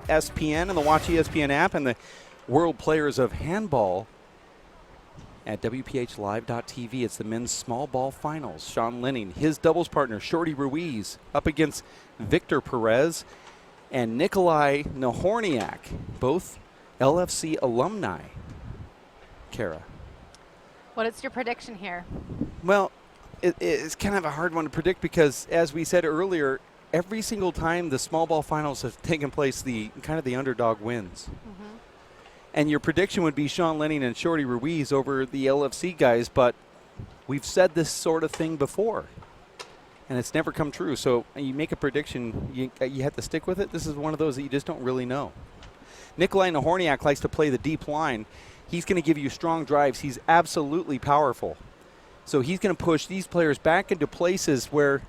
ESPN and the Watch ESPN app and the World Players of Handball at WPHlive.tv. It's the men's small ball finals. Sean Lenning, his doubles partner, Shorty Ruiz, up against Victor Perez and Nikolai Nahorniak, both LFC alumni. Kara. What is your prediction here? Well, it's kind of a hard one to predict because, as we said earlier, every single time the small ball finals have taken place, the underdog wins. Mm-hmm. And your prediction would be Sean Lenning and Shorty Ruiz over the LFC guys, but we've said this sort of thing before, and it's never come true. So you make a prediction, you have to stick with it. This is one of those that you just don't really know. Nikolai Nahorniak likes to play the deep line. He's going to give you strong drives. He's absolutely powerful. So he's going to push these players back into places where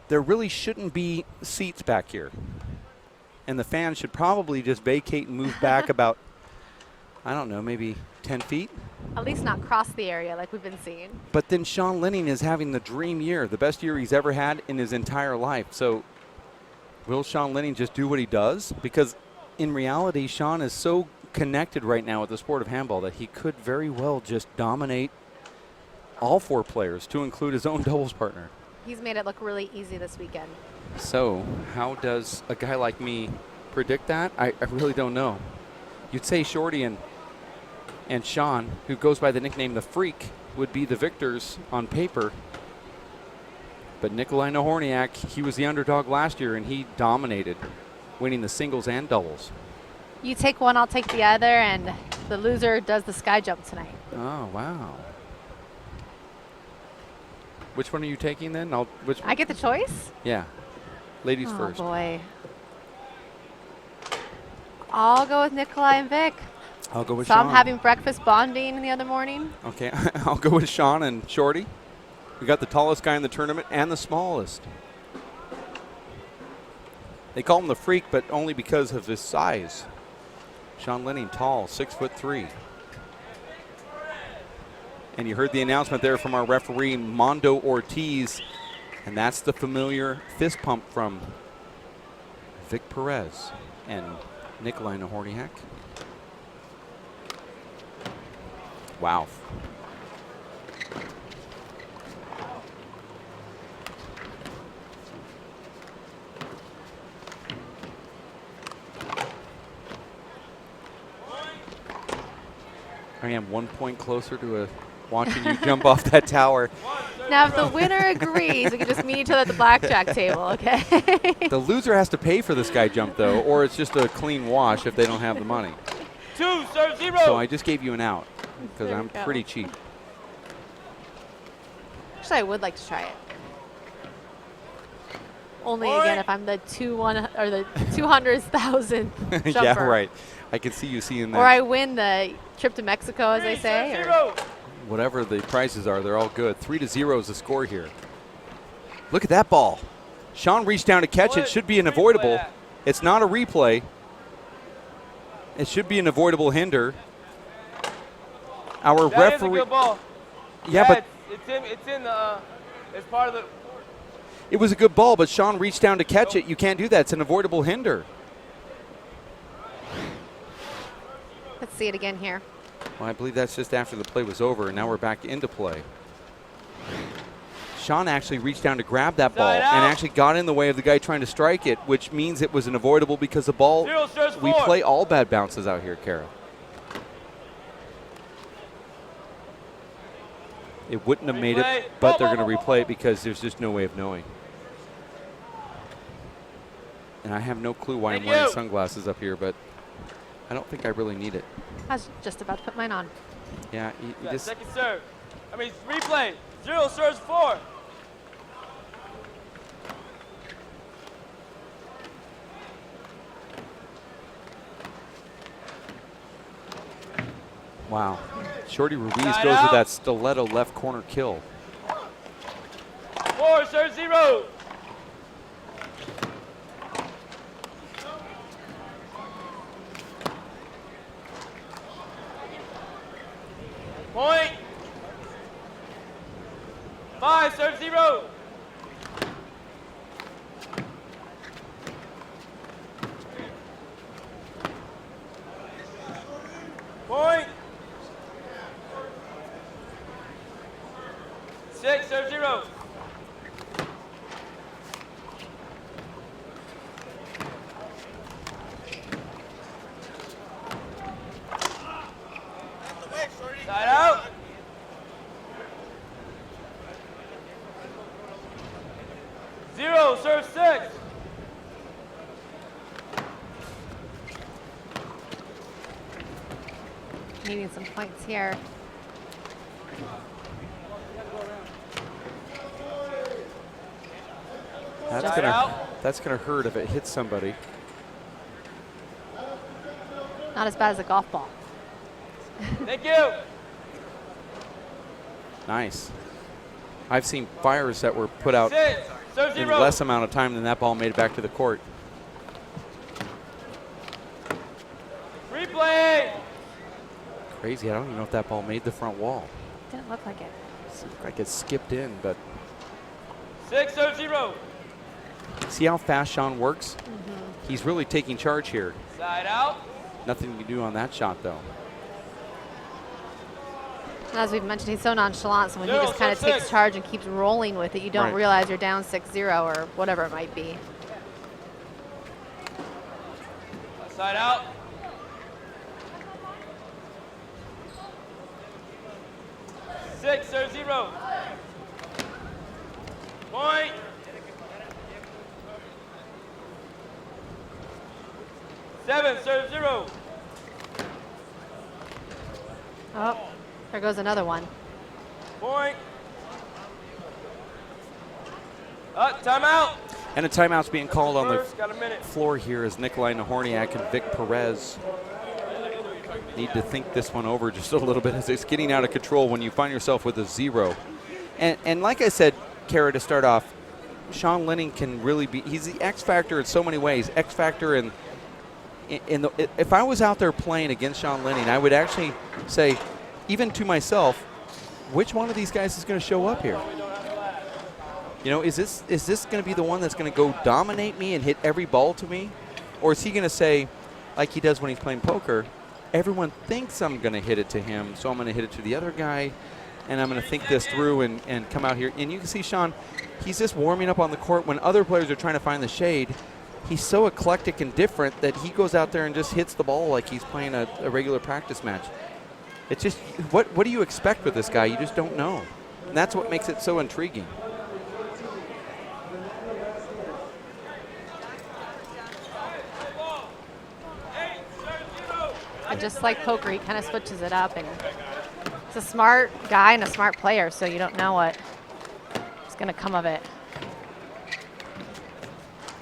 there really shouldn't be seats back here. And the fans should probably just vacate and move back about, I don't know, maybe 10 feet? At least not cross the area like we've been seeing. But then Sean Lenning is having the dream year, the best year he's ever had in his entire life. So will Sean Lenning just do what he does? Because in reality, Sean is so connected right now with the sport of handball that he could very well just dominate all four players, to include his own doubles partner. He's made it look really easy this weekend. So how does a guy like me predict that? I really don't know. You'd say Shorty and Sean, who goes by the nickname The Freak, would be the victors on paper. But Nikolai Nahorniak, he was the underdog last year, and he dominated, winning the singles and doubles. You take one, I'll take the other, and the loser does the sky jump tonight. Oh, wow. Which one are you taking then? I get the choice? Yeah. Ladies first. Oh, boy. I'll go with Nikolai and Vic. I'll go with Saw Sean. him having breakfast bonding the other morning. Okay, I'll go with Sean and Shorty. We got the tallest guy in the tournament and the smallest. They call him the Freak, but only because of his size. Sean Lenning, tall, 6'3". And you heard the announcement there from our referee, Mondo Ortiz, and that's the familiar fist pump from Vic Perez and Nikolai Nahorniak. Wow. I am 1 point closer to watching you jump off that tower. Now, if the winner agrees, we can just meet each other at the blackjack table, okay? The loser has to pay for the sky jump, though, or it's just a clean wash if they don't have the money. 2, serve 0. So I just gave you an out because I'm pretty cheap. Actually, I would like to try it. Only again if I'm the 200,000 jumper. Yeah, right. I can see you seeing that. Or I win the trip to Mexico, as they say. Or whatever the prizes are, they're all good. 3-0 is the score here. Look at that ball. Sean reached down to catch it. Should be an avoidable. It's not a replay. It should be an avoidable hinder. Our referee. Is a good ball. Yeah, but it's part of the. It was a good ball, but Sean reached down to catch it. You can't do that. It's an avoidable hinder. let's see it again here. Well, I believe that's just after the play was over, and now we're back into play. Sean actually reached down to grab that ball and actually got in the way of the guy trying to strike it, which means it was an avoidable because the ball, we play all bad bounces out here, Kara. It wouldn't have made it, but they're going to replay it because there's just no way of knowing. And I have no clue why I'm wearing sunglasses up here, but I don't think I really need it. I was just about to put mine on. Yeah, you just... Second serve. I mean, replay. 0 serves 4. Wow. Shorty Ruiz goes with that stiletto left corner kill. 4 serves 0. Point. 5 serves 0. 6, serve 0. Side out. 0, serve 6. Needing some points here. That's gonna hurt if it hits somebody. Not as bad as a golf ball. Thank you. Nice. I've seen fires that were put out 6, serve in 0. less amount of time than that ball made it back to the court. Replay. Crazy. I don't even know if that ball made the front wall. Didn't look like it. It looked like it skipped in, but 6, serve 0. see how fast Sean works? He's really taking charge here. Side out. Nothing you can do on that shot, though. As we've mentioned, he's so nonchalant, so when he 0, just kind of serve takes 6. charge and keeps rolling with it, you don't Right. realize you're down 6-0 or whatever it might be. Side out. 6, serve 0. Point. 7, serve 0. Oh, there goes another one. Point. Timeout. And a timeout's being called on the First, got a minute. floor here as Nikolai Nahorniak and Vic Perez need to think this one over just a little bit as it's getting out of control when you find yourself with a 0. And like I said, Kara, to start off, Sean Lenning can really be, he's the X factor in so many ways. X factor in the, if I was out there playing against Sean Lenning, I would actually say, even to myself, which one of these guys is going to show up here? You know, is this going to be the one that's going to go dominate me and hit every ball to me? Or is he going to say, like he does when he's playing poker, everyone thinks I'm going to hit it to him, so I'm going to hit it to the other guy, and I'm going to think this through and come out here. And you can see Sean, he's just warming up on the court when other players are trying to find the shade. He's so eclectic and different that he goes out there and just hits the ball like he's playing a regular practice match. It's just, what do you expect with this guy? You just don't know. And that's what makes it so intriguing. And just like poker, he kind of switches it up. And he's a smart guy and a smart player, so you don't know what is going to come of it.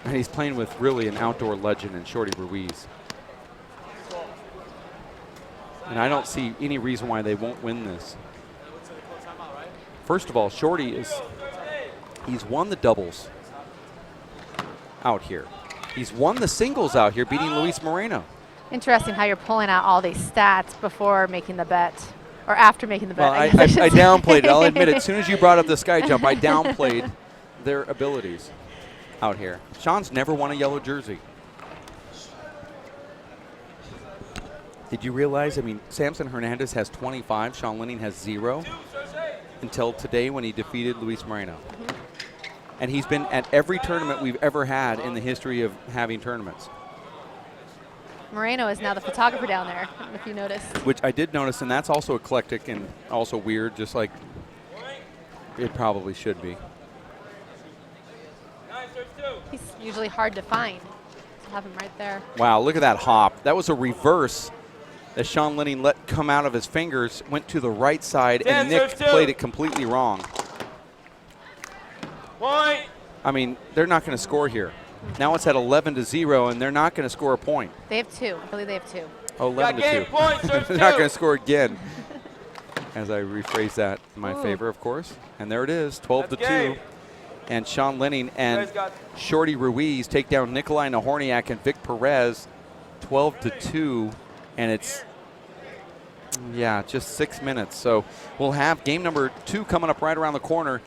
And he's playing with really an outdoor legend in Shorty Ruiz. And I don't see any reason why they won't win this. First of all, Shorty he's won the doubles out here. He's won the singles out here, beating Luis Moreno. Interesting how you're pulling out all these stats before making the bet, or after making the bet. Well, I guess should say. downplayed it. I'll admit it. As soon as you brought up the sky jump, I downplayed their abilities out here. Sean's never won a yellow jersey. Did you realize, I mean, Samson Hernandez has 25, Sean Lenning has 0 until today when he defeated Luis Moreno. And he's been at every tournament we've ever had in the history of having tournaments. Moreno is now the photographer down there, if you noticed. Which I did notice, and that's also eclectic and also weird, just like it probably should be. He's usually hard to find. So have him right there. Wow, look at that hop. That was a reverse that Sean Lenning let come out of his fingers, went to the right side, and Nick played it completely wrong. Point. I mean, they're not going to score here. Now it's at 11-0, and they're not going to score a point. They have 2. I believe they have 2. Oh, 11-2. Point, They're not going to score again. As I rephrase that in my favor, of course. And there it is, 12-2. And Sean Lenning and Shorty Ruiz take down Nikolai Nahorniak and Vic Perez, 12-2. And it's, yeah, just 6 minutes. So we'll have game number 2 coming up right around the corner.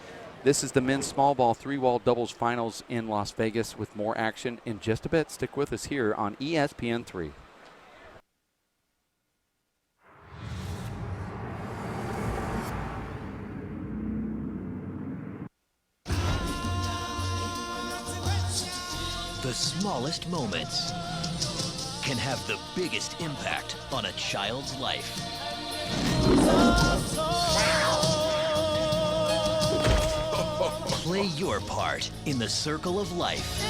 This is the men's small ball 3-wall doubles finals in Las Vegas with more action in just a bit. Stick with us here on ESPN3. The smallest moments can have the biggest impact on a child's life. Play your part in the circle of life.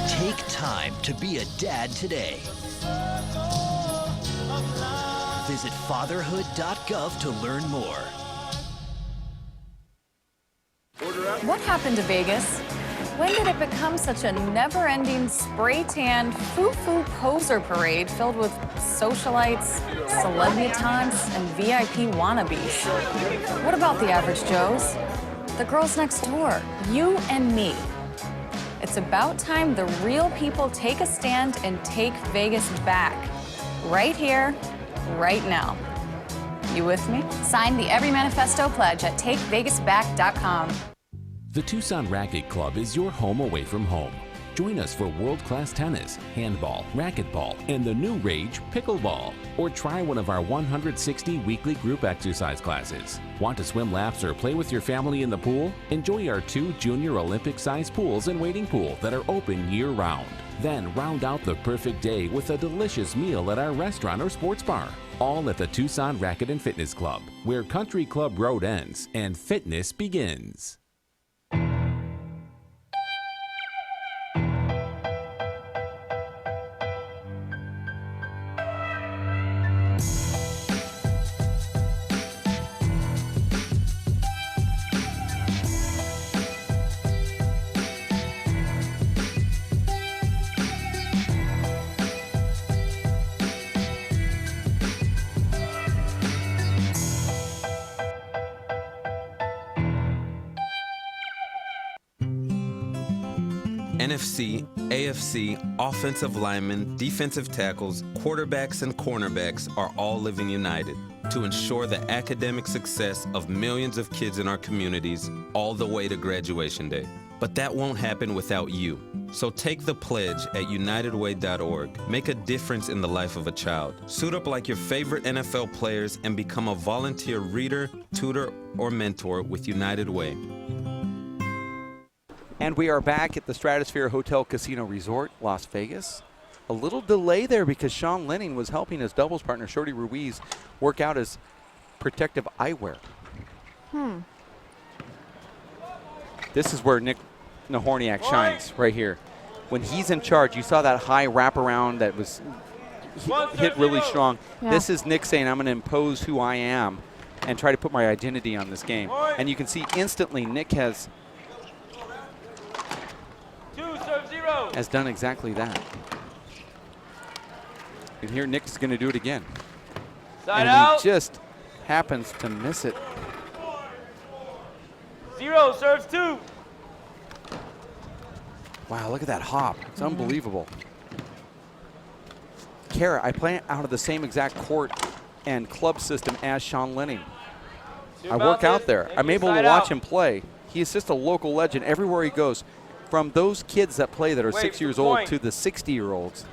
Take time to be a dad today. Visit fatherhood.gov to learn more. What happened to Vegas? When did it become such a never-ending spray-tanned foo-foo poser parade filled with socialites, celebritantes, and VIP wannabes? What about the average Joes? The girls next door, you and me. It's about time the real people take a stand and take Vegas back. Right here, right now. You with me? Sign the Every Manifesto pledge at takevegasback.com. The Tucson Racket Club is your home away from home. Join us for world-class tennis, handball, racquetball, and the new rage, pickleball. Or try one of our 160 weekly group exercise classes. Want to swim laps or play with your family in the pool? Enjoy our 2 junior Olympic-sized pools and wading pool that are open year-round. Then round out the perfect day with a delicious meal at our restaurant or sports bar. All at the Tucson Racket and Fitness Club, where Country Club Road ends and fitness begins. NFC, AFC, offensive linemen, defensive tackles, quarterbacks, and cornerbacks are all living united to ensure the academic success of millions of kids in our communities all the way to graduation day. But that won't happen without you. So take the pledge at unitedway.org. Make a difference in the life of a child. Suit up like your favorite NFL players and become a volunteer reader, tutor, or mentor with United Way. And we are back at the Stratosphere Hotel Casino Resort, Las Vegas. A little delay there because Sean Lenning was helping his doubles partner, Shorty Ruiz, work out his protective eyewear. This is where Nick Nahorniak shines, right here. When he's in charge, you saw that high wraparound that was hit really strong. Yeah. This is Nick saying, I'm going to impose who I am and try to put my identity on this game. And you can see instantly Nick has done exactly that. And here Nick's going to do it again. Side and out. he just happens to miss it. 0 serves 2. Wow, look at that hop. It's unbelievable. Kara, I play out of the same exact court and club system as Sean Lenning. I work out there. I'm able to watch him play. He is just a local legend everywhere he goes. From those kids that play that are 6 years old to the 60-year-olds,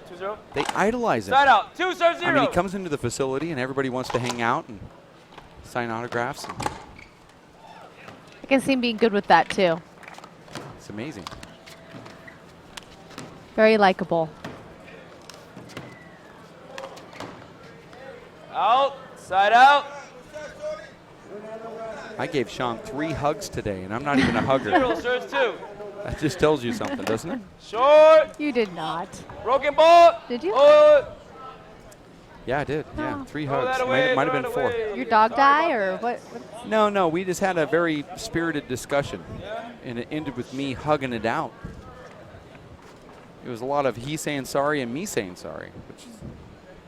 they idolize him. Side out. 2 serves 0. I mean, he comes into the facility and everybody wants to hang out and sign autographs. And I can see him being good with that too. it's amazing. Very likable. Out. Side out. I gave Sean 3 hugs today, and I'm not even a hugger. 0 serves 2. That just tells you something, doesn't it? Short. You did not. Broken ball. Did you? Yeah, I did. Yeah, Oh. 3 Throw hugs. that away, Might have throw been it 4. away. Your dog die or what? No, we just had a very spirited discussion, and it ended with me hugging it out. It was a lot of he saying sorry and me saying sorry. Which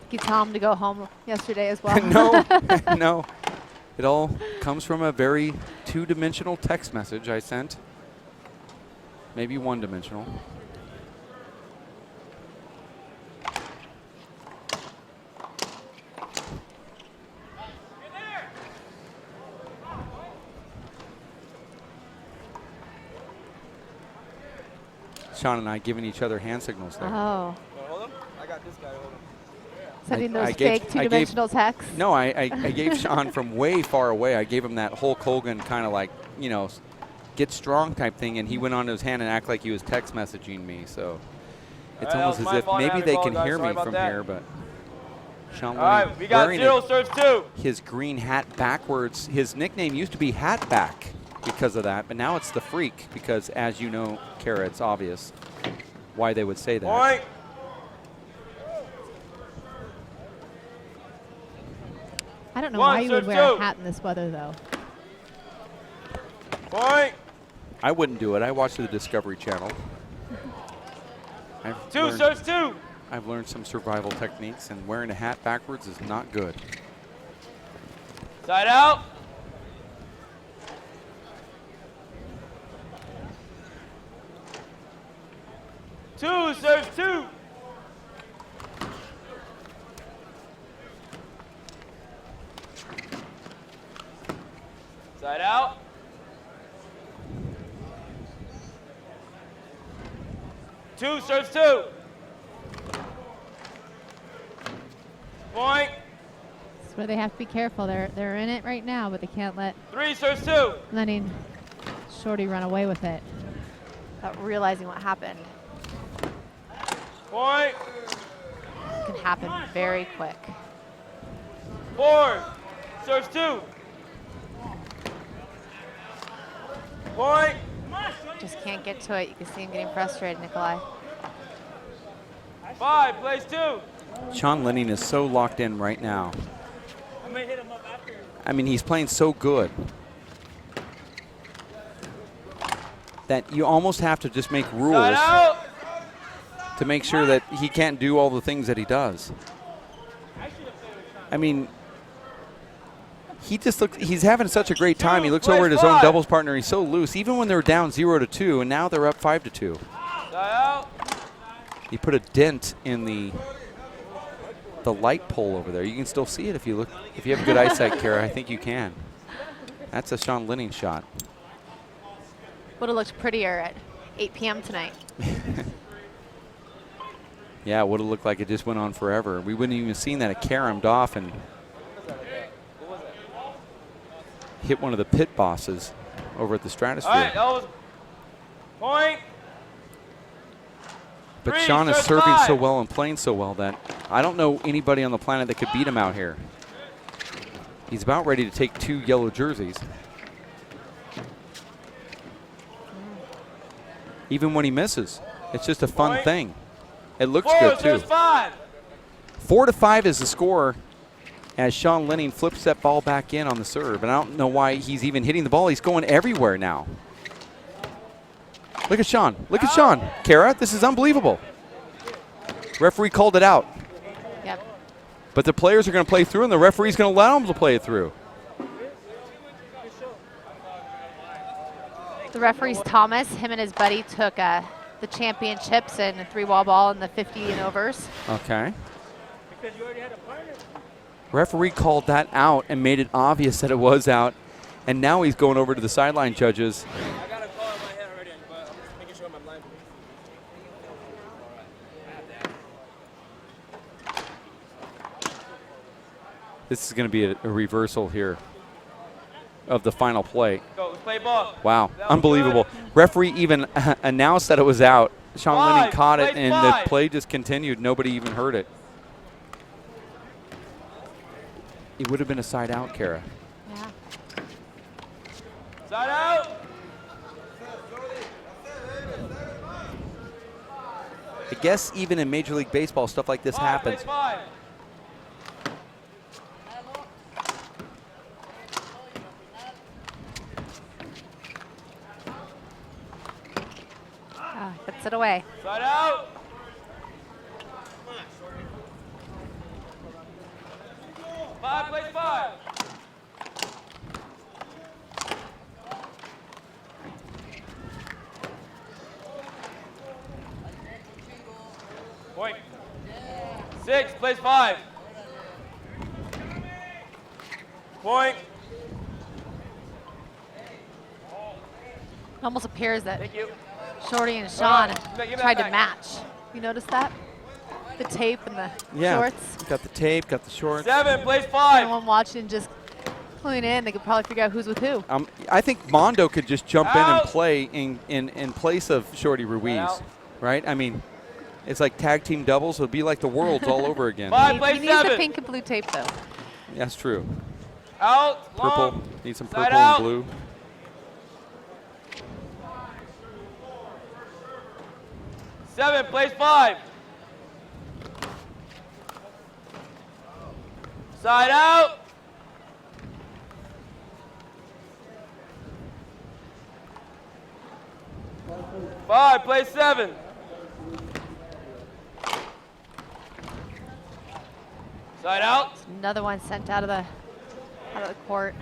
You tell him to go home yesterday as well. no. It all comes from a very 2-dimensional text message I sent. Maybe 1-dimensional. Sean and I giving each other hand signals there. Oh. Hold him. I got this guy. Hold him. Sending I those gave- fake 2-dimensional texts. No, I gave Sean from way far away. I gave him that Hulk Hogan kind of like, get strong type thing, and he went on to his hand and act like he was text messaging me. So it's All right, almost that was as my if fault, maybe having they ball, can guys. hear Sorry me about from that. here, but Sean All right, Lenning we got wearing 0 serves 2. his green hat backwards. His nickname used to be Hatback because of that, but now it's the Freak because, as you know, Kara, it's obvious why they would say that. Point. I don't know One, why you would serve wear two. a hat in this weather, though. Point. I wouldn't do it. I watch the Discovery Channel. 2 serves 2. I've learned some survival techniques, and wearing a hat backwards is not good. Side out. Two serves 2. Side out. Two serves 2. Point. That's where they have to be careful. They're in it right now, but they can't let 3 serves 2. Lenning Shorty run away with it. Without realizing what happened. Point. It can happen very quick. 4 serves 2. Point. Just can't get to it. You can see him getting frustrated, Nikolai. 5 plays 2. Sean Lenning is so locked in right now. I mean, he's playing so good that you almost have to just make Side rules out. to make sure that he can't do all the things that he does. I mean, he just looks, he's having such a great time. He looks over at his own doubles partner. He's so loose, even when they're down 0-2, and now they're up 5-2. Side out. He put a dent in the light pole over there. You can still see it if you look. If you have good eyesight, Kara, I think you can. That's a Sean Lenning shot. Would have looked prettier at 8 p.m. tonight. Yeah, it would have looked like it just went on forever. We wouldn't even seen that it caromed off and hit one of the pit bosses over at the Stratosphere. All right, that was point. But 3 Sean is serves serving 5. so well and playing so well that I don't know anybody on the planet that could beat him out here. He's about ready to take 2 yellow jerseys. Even when he misses, it's just a fun Point. thing. It looks 4 good too. serves 5. 4-5 is the score as Sean Lenning flips that ball back in on the serve. And I don't know why he's even hitting the ball. He's going everywhere now. Look at Sean. Look at Sean. Kara, this is unbelievable. Referee called it out. Yep. But the players are going to play through, and the referee's going to allow them to play it through. The referee's Thomas. Him and his buddy took the championships in a 3-wall ball in the 50 and overs. Okay. Referee called that out and made it obvious that it was out. And now he's going over to the sideline judges. I got a call in my head already, but I'm just making sure I'm blind. This is going to be a reversal here of the final play. Go, let's play ball. Wow, That was unbelievable. Referee even announced that it was out. Sean Lenning 5, caught it, play and 5. the play just continued. Nobody even heard it. It would have been a side out, Kara. Yeah. Side out. I guess even in Major League Baseball, stuff like this 5 happens. plays 5. Puts it away. Side out. Five plays 5. Point. 6 plays 5. Point. It almost appears that Thank you. Shorty and Sean Give me that tried to back. match. You notice that? The tape and the Yeah, shorts. got the tape, got the shorts. 7 plays No 5. one watching just cluing in. They could probably figure out who's with who. I think Mondo could just jump in and Out. play in place of Shorty Ruiz, Out. right? I mean, it's like tag team doubles. It'll be like the Worlds all over again. Five, He play needs the 7. pink and blue tape, though. That's true. Out. Purple. Long. Need some Side purple out. and blue. Seven, plays 5. Side out. Five, play 7. Side out. Another one sent out of the court.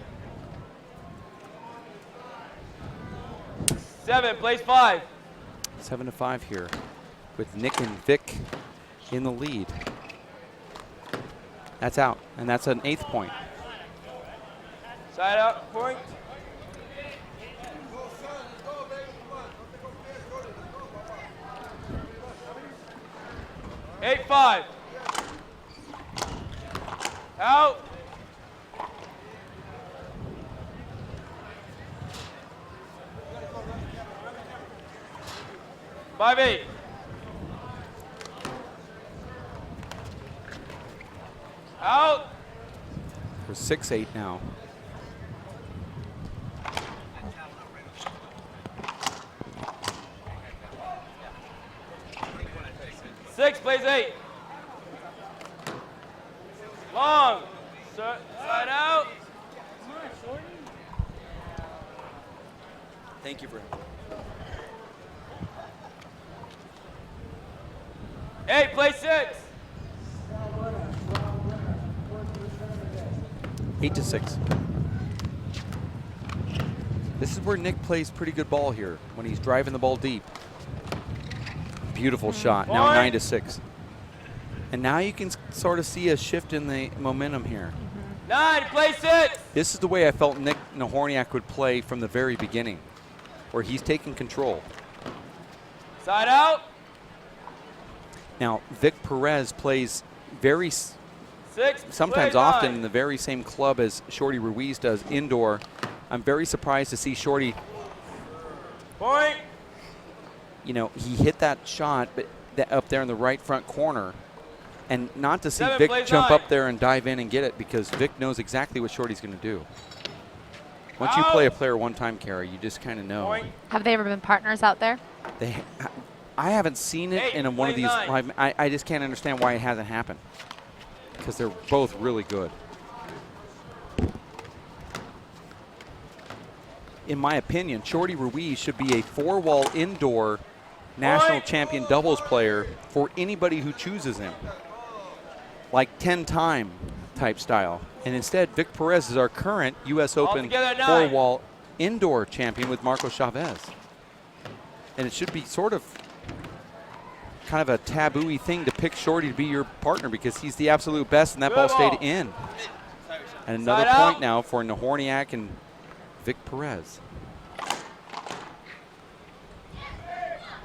7, plays 5. 7-5 here, with Nick and Vic in the lead. That's out, and that's an 8th point. Side out, point. Eight, 5. Out. Five, 8. Out. We're 6-8 now. Six, plays 8. Long. Side out. Thank you for 8, play 6. 8-6. This is where Nick plays pretty good ball here, when he's driving the ball deep. Beautiful shot, now Point. 9-6. And now you can sort of see a shift in the momentum here. 9, play 6. This is the way I felt Nick Nahorniak would play from the very beginning, where he's taking control. Side out. Now, Vic Perez plays Six, sometimes play often 9. in the very same club as Shorty Ruiz does indoor. I'm very surprised to see Shorty, Point. you know, he hit that shot but up there in the right front corner, and not to see 7, Vic plays jump 9. up there and dive in and get it, because Vic knows exactly what Shorty's going to do. Once you Out. play a player one time, Kara, you just kind of know. Point. Have they ever been partners out there? I haven't seen it 8, in one of play these. 9. I just can't understand why it hasn't happened, because they're both really good. In my opinion, Shorty Ruiz should be a 4-wall indoor national Point. champion doubles player for anybody who chooses him, like 10-time type style. And instead, Vic Perez is our current U.S. Open together, 9. 4-wall indoor champion with Marco Chavez. And it should be sort of kind of a taboo-y thing to pick Shorty to be your partner, because he's the absolute best, and that ball Good ball. stayed in. And another Side point out. now for Nahorniak and Vic Perez.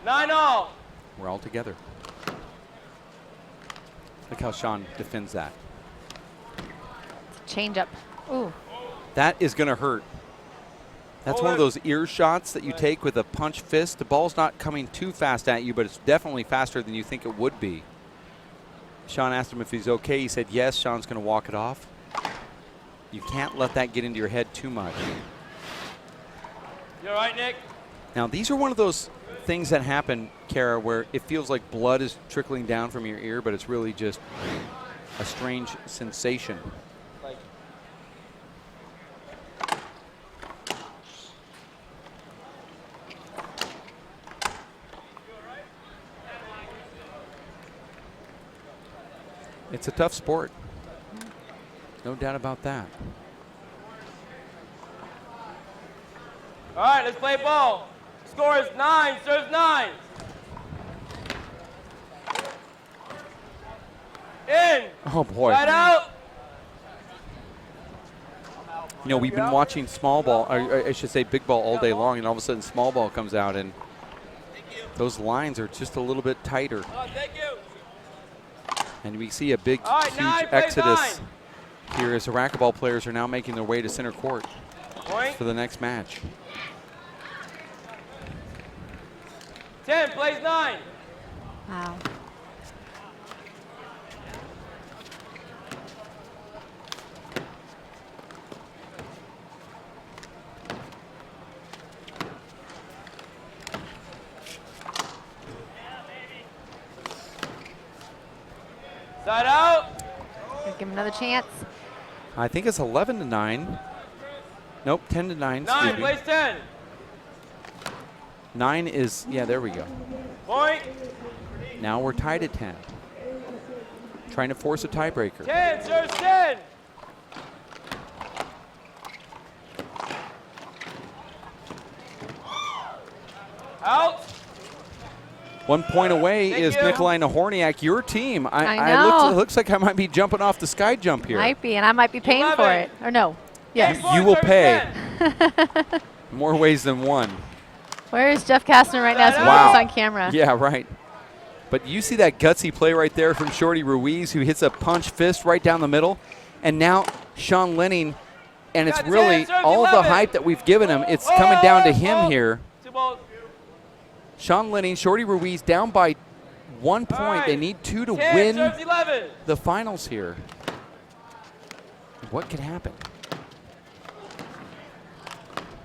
9 all. We're all together. Look how Sean defends that. Change up. Ooh. That is going to hurt. That's one of those ear shots that you take with a punch fist. The ball's not coming too fast at you, but it's definitely faster than you think it would be. Sean asked him if he's okay. He said yes. Sean's going to walk it off. You can't let that get into your head too much. You all right, Nick? Now, these are one of those things that happen, Kara, where it feels like blood is trickling down from your ear, but it's really just a strange sensation. It's a tough sport. No doubt about that. All right, let's play ball. Score is 9, serves 9. In. Oh, boy. Side out. You know, we've been watching small ball, or I should say big ball, all day long, and all of a sudden small ball comes out, and those lines are just a little bit tighter. Oh, thank you. And we see a big, All right, huge 9, play exodus 9. here as the racquetball players are now making their way to center court Point. for the next match. 10 plays 9. Wow. Side out. Give him another chance. I think it's 11-9. Nope, 10-9. 9 excuse me. plays 10. 9 is, yeah, there we go. Point. Now we're tied at 10. Trying to force a tiebreaker. 10 serves 10. Out. 1 point away Thank is you. Nikolai Nahorniak, your team. I know. It looks like I might be jumping off the sky jump here. Might be, and I might be paying for 11. it. Or no. Yes. You will Serves pay. 10. More ways than one. Where is Jeff Kastner right now? So Wow. he's on camera. Yeah, right. But you see that gutsy play right there from Shorty Ruiz, who hits a punch fist right down the middle. And now Sean Lenning, and it's Got really 10, serves all the 11. hype that we've given him. It's coming down to him here. 2 balls. Sean Lenning, Shorty Ruiz down by 1 point. All They right. need 2 to 10 win serves 11. the finals here. What could happen?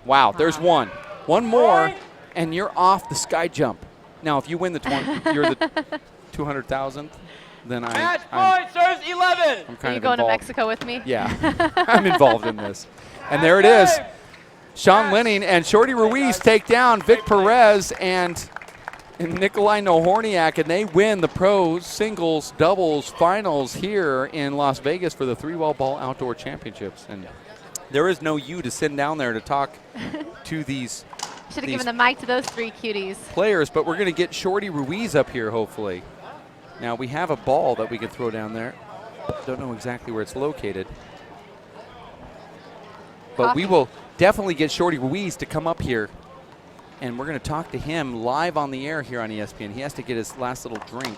Wow, there's one. One more, Point. and you're off the sky jump. Now, if you win the 20, you're the 200,000th, then Match I'm point serves 11. kind Are you of going to involved. Mexico with me? Yeah, I'm involved in this. And there it is. Sean Lenning and Shorty Ruiz take down Vic Perez and Nikolai Nahorniak, and they win the pro singles doubles finals here in Las Vegas for the 3-Wall Ball Outdoor Championships. And there is no you to send down there to talk to these Should have these given the mic to those 3 cuties. players, but we're going to get Shorty Ruiz up here, hopefully. Now, we have a ball that we can throw down there. Don't know exactly where it's located. But we Coffee. will definitely get Shorty Ruiz to come up here, and we're going to talk to him live on the air here on ESPN. He has to get his last little drink.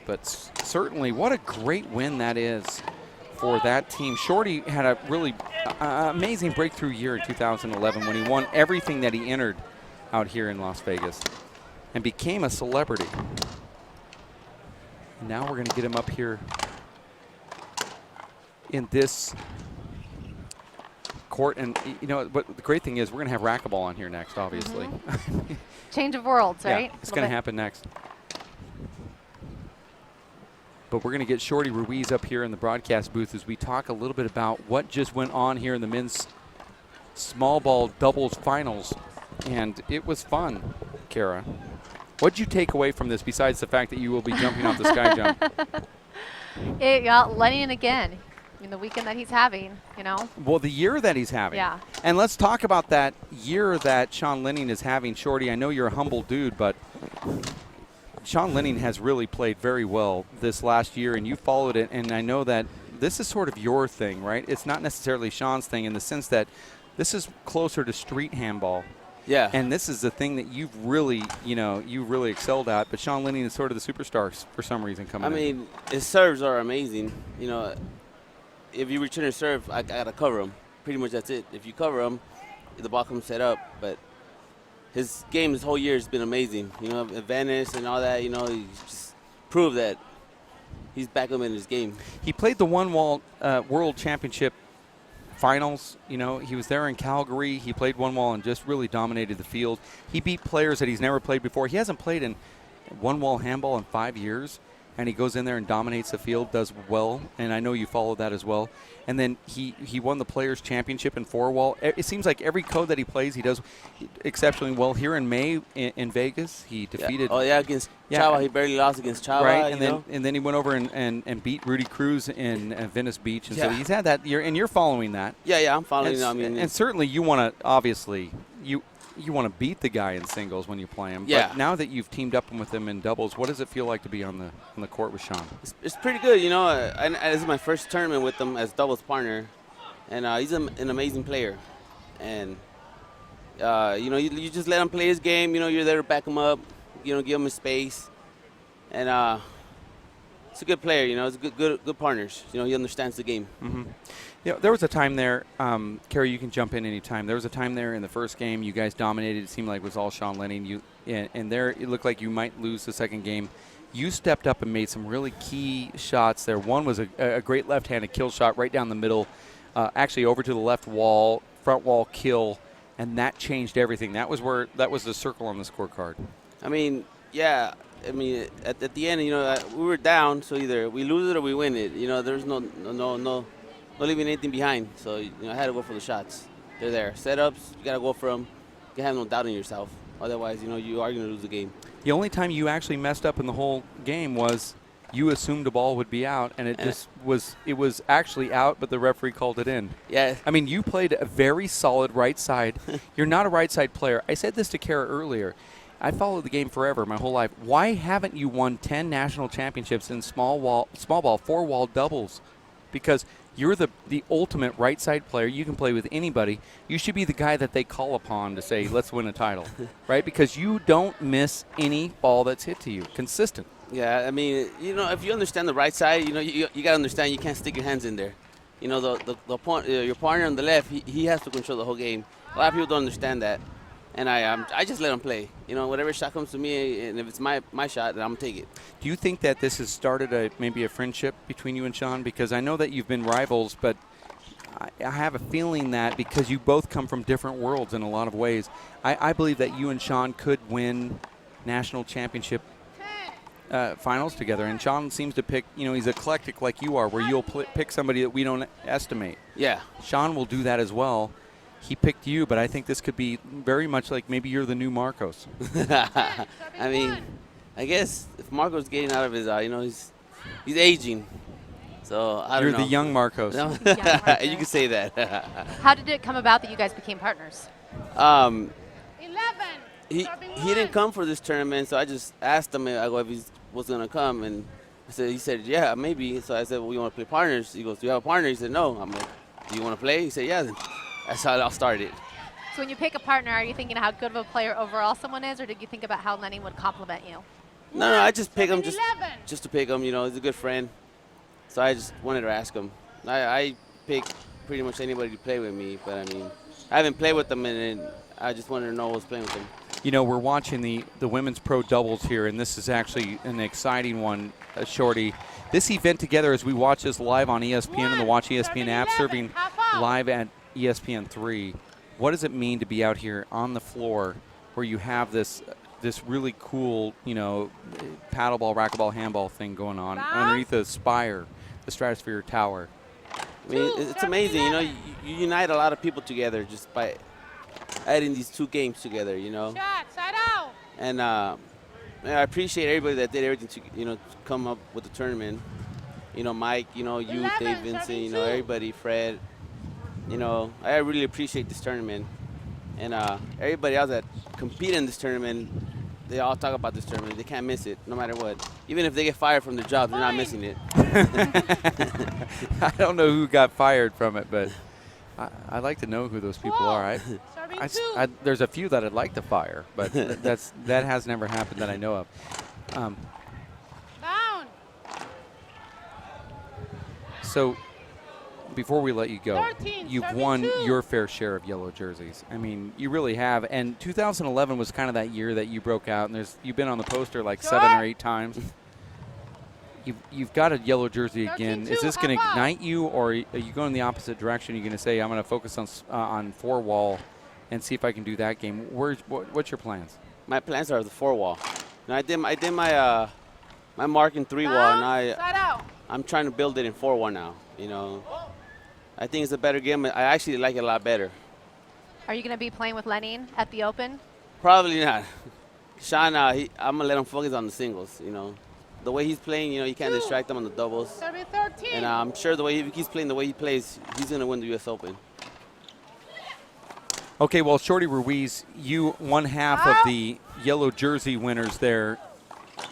But certainly, what a great win that is for that team. Shorty had a really amazing breakthrough year in 2011 when he won everything that he entered out here in Las Vegas and became a celebrity. And now we're going to get him up here in this court. And you know what the great thing is, we're going to have racquetball on here next, obviously. Change of worlds, Yeah, right? it's going to happen next. But we're going to get Shorty Ruiz up here in the broadcast booth as we talk a little bit about what just went on here in the men's small ball doubles finals. And it was fun, Kara. What'd you take away from this besides the fact that you will be jumping off the sky jump? It got Lenning again. I mean, the weekend that he's having, you know? Well, the year that he's having. Yeah. And let's talk about that year that Sean Lenning is having. Shorty, I know you're a humble dude, but Sean Lenning has really played very well this last year, and you followed it, and I know that this is sort of your thing, right? It's not necessarily Sean's thing in the sense that this is closer to street handball. Yeah. And this is the thing that you've really, you really excelled at, but Sean Lenning is sort of the superstar for some reason coming in. I mean, his serves are amazing. You know, if you return a serve, I got to cover him. Pretty much that's it. If you cover him, the ball comes set up, but his game this whole year has been amazing. You know, advantage and all that, you know, he just proved that he's back up in his game. He played the one-wall World Championship finals. You know, he was there in Calgary. He played one-wall and just really dominated the field. He beat players that he's never played before. He hasn't played in one-wall handball in 5 years, and he goes in there and dominates the field, does well, and I know you followed that as well. And then he won the Players' Championship in four-wall. It seems like every code that he plays, he does exceptionally well. Here in May in Vegas, he defeated. Yeah. Oh, yeah, against Chava. He barely lost against Chava. Right, and then he went over and beat Rudy Cruz in Venice Beach. And so Yeah. he's had that year, and you're following that. Yeah, I'm following. And, I mean, and certainly you want to, obviously, you want to beat the guy in singles when you play him. Yeah. But now that you've teamed up with him in doubles, what does it feel like to be on the court with Sean? it's pretty good, you know. This is my first tournament with him as doubles partner, and he's an amazing player. And you know, you just let him play his game. You know, you're there to back him up. You know, give him his space. And he's a good player. You know, he's good partners. You know, he understands the game. Mm-hmm. Yeah, there was a time there, Kerry, you can jump in any time. There was a time there in the first game you guys dominated. It seemed like it was all Sean Lenning. And there it looked like you might lose the second game. You stepped up and made some really key shots there. One was a great left-handed kill shot right down the middle, actually over to the left wall, front wall kill, and that changed everything. That was the circle on the scorecard. I mean, yeah. I mean, at the end, you know, we were down, so either we lose it or we win it. You know, there's no leaving anything behind. So, you know, I had to go for the shots. They're there. Setups, you got to go for them. You can have no doubt in yourself. Otherwise, you know, you are going to lose the game. The only time you actually messed up in the whole game was you assumed the ball would be out, and it was actually out, but the referee called it in. Yeah. I mean, you played a very solid right side. You're not a right side player. I said this to Kara earlier. I followed the game forever, my whole life. Why haven't you won 10 national championships in small ball, 4-wall doubles? Because you're the ultimate right side player. You can play with anybody. You should be the guy that they call upon to say, let's win a title, right? Because you don't miss any ball that's hit to you. Consistent. Yeah, I mean, you know, if you understand the right side, you know, you got to understand you can't stick your hands in there. You know, your partner on the left, he has to control the whole game. A lot of people don't understand that. And I just let him play. You know, whatever shot comes to me, and if it's my shot, then I'm going to take it. Do you think that this has started maybe a friendship between you and Sean? Because I know that you've been rivals, but I have a feeling that because you both come from different worlds in a lot of ways, I believe that you and Sean could win national championship finals together. And Sean seems to pick, you know, he's eclectic like you are, where you'll pick somebody that we don't estimate. Yeah. Sean will do that as well. He picked you, but I think this could be very much like maybe you're the new Marcos. I mean, I guess if Marcos getting out of his, you know, he's aging. So I don't know. You're the young Marcos. No? You can say that. How did it come about that you guys became partners? 11. He didn't come for this tournament, so I just asked him if he was gonna come, and he said yeah, maybe. So I said, well, we want to play partners. He goes, do you have a partner? He said no. I'm like, do you want to play? He said yeah. Then that's how it all started. So when you pick a partner, are you thinking how good of a player overall someone is, or did you think about how Lenning would compliment you? No, I just pick him just to pick him. You know, he's a good friend. So I just wanted to ask him. I pick pretty much anybody to play with me, but I mean, I haven't played with them, and I just wanted to know who was playing with them. You know, we're watching the women's pro doubles here, and this is actually an exciting one, Shorty. This event together, as we watch this live on ESPN and the Watch ESPN app, serving live at ESPN3. What does it mean to be out here on the floor where you have this really cool, you know, paddleball, racquetball, handball thing going on underneath the spire, the Stratosphere Tower? I mean, it's amazing. You know, you unite a lot of people together just by adding these two games together, you know. And I appreciate everybody that did everything to, you know, to come up with the tournament. You know, Mike, you know, you, Dave Vincent, you know, everybody, Fred. You know, I really appreciate this tournament. And everybody else that compete in this tournament, they all talk about this tournament. They can't miss it, no matter what. Even if they get fired from their job, they're not missing it. I don't know who got fired from it, but I'd like to know who those people are. There's a few that I'd like to fire, but that has never happened that I know of. Down. So before we let you go, 13, you've won 72. your fair share of yellow jerseys. I mean, you really have. And 2011 was kind of that year that you broke out, and you've been on the poster like 7 or 8 times. You've got a yellow jersey again. Is this going to ignite you, or are you going the opposite direction? You're going to say, I'm going to focus on 4-wall and see if I can do that game. What's your plans? My plans are the 4-wall. Now I did my mark in 3-wall, and I'm trying to build it in 4-wall now. You know, I think it's a better game. I actually like it a lot better. Are you going to be playing with Lenning at the Open? Probably not. Sean, I'm going to let him focus on the singles, you know. The way he's playing, you know, you can't distract him on the doubles. And I'm sure the way he keeps playing the way he plays, he's going to win the U.S. Open. Okay, well, Shorty Ruiz, you one half of the yellow jersey winners there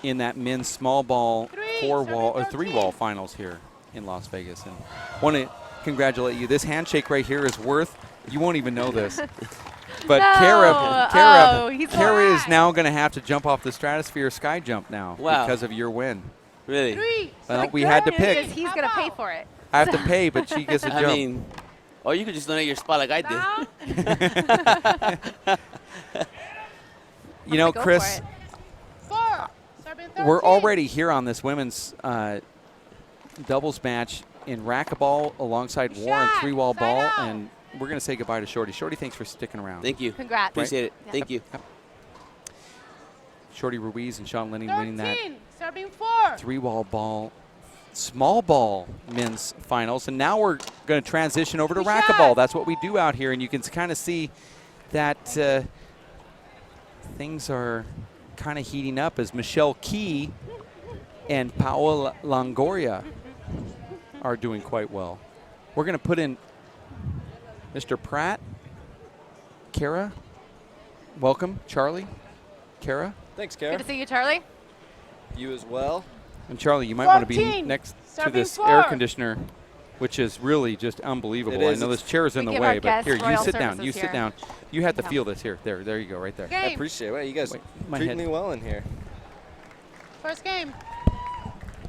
in that men's small ball 4-wall or 3-wall finals here in Las Vegas. And want to congratulate you. This handshake right here is worth, you won't even know this. But Kara is now going to have to jump off the Stratosphere sky jump now because of your win. Really? Well, we had to pick. He's going to pay for it. I have to pay, but she gets a jump. I mean, or you could just donate your spot like I did. You know, Go for Chris, it. we're already here on this women's doubles match in racquetball alongside War and three-wall ball, and we're going to say goodbye to Shorty. Shorty, thanks for sticking around. Thank you. Congrats. Appreciate it. Yeah. Thank you. Shorty Ruiz and Sean Lenning winning that Serving 4. three-wall ball, small ball men's finals. And now we're going to transition over to racquetball. That's what we do out here, and you can kind of see that things are kind of heating up as Michelle Key and Paola Longoria are doing quite well. We're going to put in Mr. Pratt, Kara. Welcome, Charlie, Kara. Thanks, Kara. Good to see you, Charlie. You as well. And Charlie, you might want to be 14, next to serving this 4. air conditioner, which is really just unbelievable. It is. I know this chair is in the give way, our but guests here, you royal sit down. services You sit here. down. You have to Yeah. feel this here. There you go, right there. I appreciate it. Well, you guys Wait, my treat head. me well in here. First game.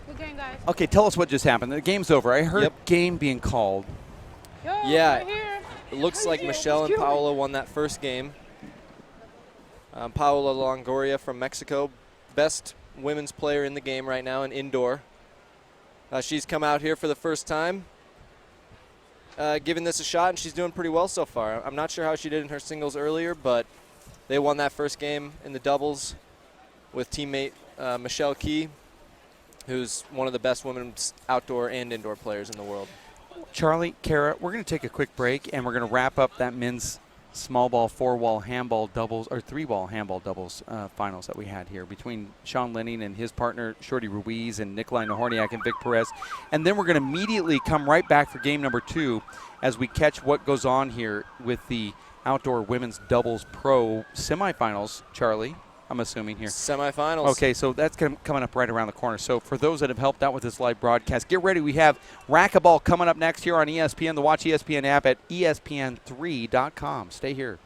Good game, guys. Okay, tell us what just happened. The game's over. I heard Yep. game being called. Yo, Yeah. right here. It looks like Michelle and Paola won that first game. Paola Longoria from Mexico, best women's player in the game right now in indoor. She's come out here for the first time, giving this a shot, and she's doing pretty well so far. I'm not sure how she did in her singles earlier, but they won that first game in the doubles with teammate Michelle Key, who's one of the best women's outdoor and indoor players in the world. Charlie, Kara, we're going to take a quick break, and we're going to wrap up that men's small ball, four-wall handball doubles, or three-wall handball doubles finals that we had here between Sean Lenning and his partner, Shorty Ruiz, and Nikolai Nahorniak and Vic Perez. And then we're going to immediately come right back for game number 2 as we catch what goes on here with the outdoor women's doubles pro semifinals, Charlie. I'm assuming here. Semifinals. Okay, so that's coming up right around the corner. So for those that have helped out with this live broadcast, get ready. We have racquetball coming up next here on ESPN, the Watch ESPN app at ESPN3.com. Stay here.